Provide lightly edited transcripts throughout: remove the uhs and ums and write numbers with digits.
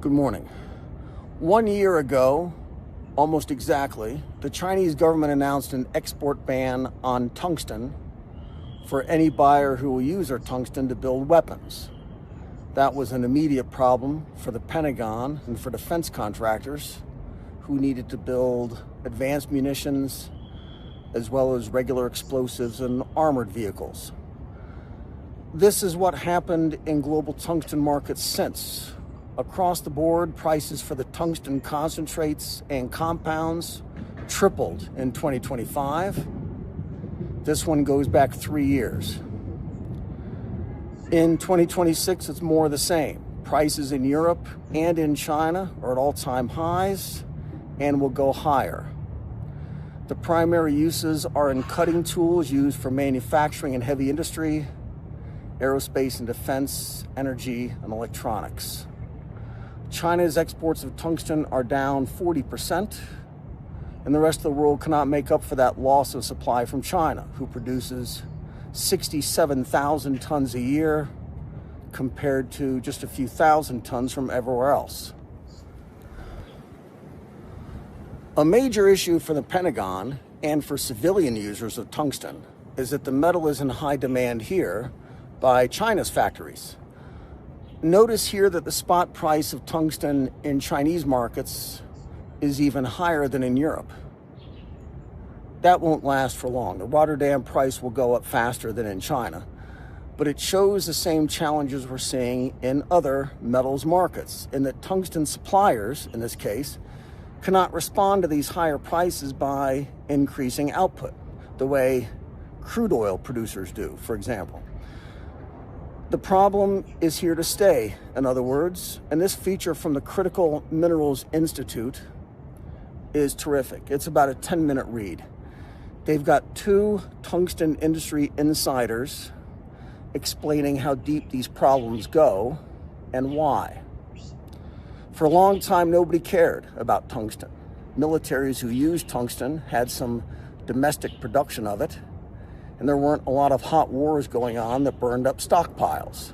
Good morning. 1 year ago, almost exactly, the Chinese government announced an export ban on tungsten for any buyer who will use their tungsten to build weapons. That was an immediate problem for the Pentagon and for defense contractors who needed to build advanced munitions as well as regular explosives and armored vehicles. This is what happened in global tungsten markets since. Across the board, prices for the tungsten concentrates and compounds tripled in 2025. This one goes back 3 years. In 2026, it's more the same. Prices in Europe and in China are at all-time highs and will go higher. The primary uses are in cutting tools used for manufacturing and heavy industry, aerospace and defense, energy, and electronics. China's exports of tungsten are down 40%, and the rest of the world cannot make up for that loss of supply from China, who produces 67,000 tons a year compared to just a few thousand tons from everywhere else. A major issue for the Pentagon and for civilian users of tungsten is that the metal is in high demand here by China's factories. Notice here that the spot price of tungsten in Chinese markets is even higher than in Europe. That won't last for long. The Rotterdam price will go up faster than in China, but it shows the same challenges we're seeing in other metals markets, in that tungsten suppliers, in this case, cannot respond to these higher prices by increasing output, the way crude oil producers do, for example. The problem is here to stay, in other words, and this feature from the Critical Minerals Institute is terrific. It's about a 10-minute read. They've got two tungsten industry insiders explaining how deep these problems go and why. For a long time, nobody cared about tungsten. Militaries who used tungsten had some domestic production of it, and there weren't a lot of hot wars going on that burned up stockpiles.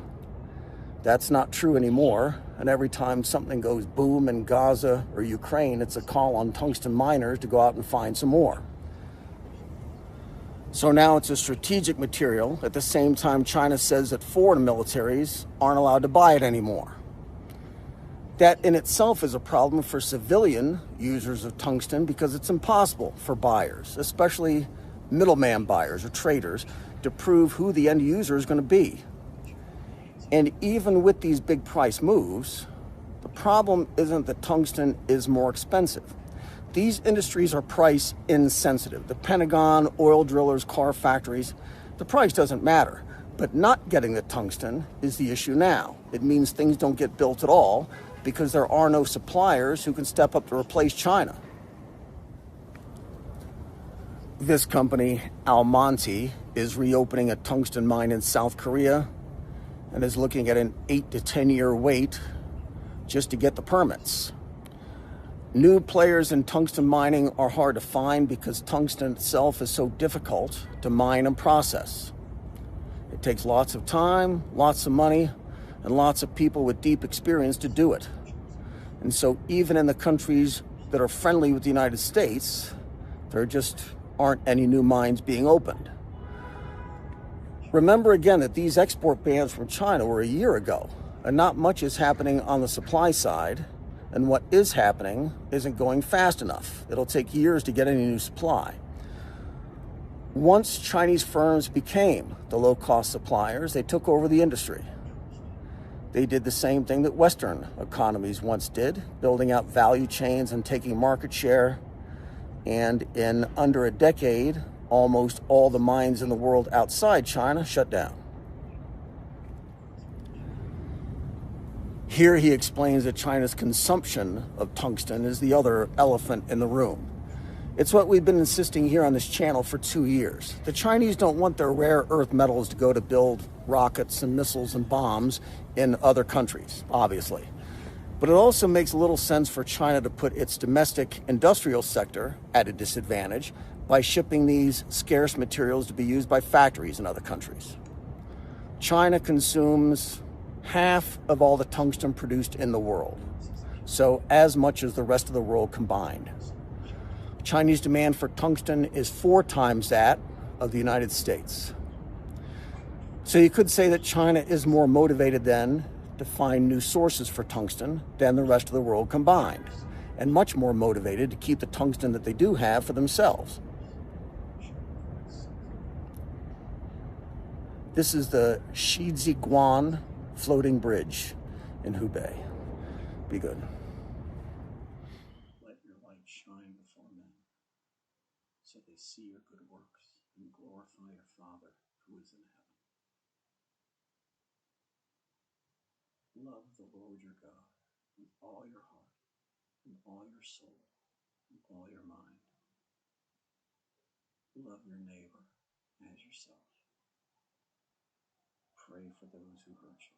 That's not true anymore, and every time something goes boom in Gaza or Ukraine, it's a call on tungsten miners to go out and find some more. So now it's a strategic material. At the same time, China says that foreign militaries aren't allowed to buy it anymore. That in itself is a problem for civilian users of tungsten because it's impossible for buyers, especially middleman buyers or traders, to prove who the end user is going to be. And even with these big price moves, the problem isn't that tungsten is more expensive. These industries are price insensitive. The Pentagon, oil drillers, car factories, the price doesn't matter. But not getting the tungsten is the issue now. It means things don't get built at all because there are no suppliers who can step up to replace China. This company, Almonty, is reopening a tungsten mine in South Korea and is looking at an 8 to 10 year wait just to get the permits. New players in tungsten mining are hard to find because tungsten itself is so difficult to mine and process. It takes lots of time, lots of money, and lots of people with deep experience to do it. And so even in the countries that are friendly with the United States, there just aren't any new mines being opened. Remember again that these export bans from China were a year ago, and not much is happening on the supply side, and what is happening isn't going fast enough. It'll take years to get any new supply. Once Chinese firms became the low-cost suppliers, they took over the industry. They did the same thing that Western economies once did, building out value chains and taking market share. And in under a decade, almost all the mines in the world outside China shut down. Here he explains that China's consumption of tungsten is the other elephant in the room. It's what we've been insisting here on this channel for 2 years. The Chinese don't want their rare earth metals to go to build rockets and missiles and bombs in other countries, obviously. But it also makes little sense for China to put its domestic industrial sector at a disadvantage by shipping these scarce materials to be used by factories in other countries. China consumes half of all the tungsten produced in the world. So as much as the rest of the world combined. Chinese demand for tungsten is 4 times that of the United States. So you could say that China is more motivated then to find new sources for tungsten than the rest of the world combined, and much more motivated to keep the tungsten that they do have for themselves. This is the Shiziguan floating bridge in Hubei. Be good. Let your light shine before men, so they see your good works and glorify your Father who is in heaven. Love the Lord your God with all your heart, and all your soul, and all your mind. Love your neighbor as yourself. Pray for those who hurt you.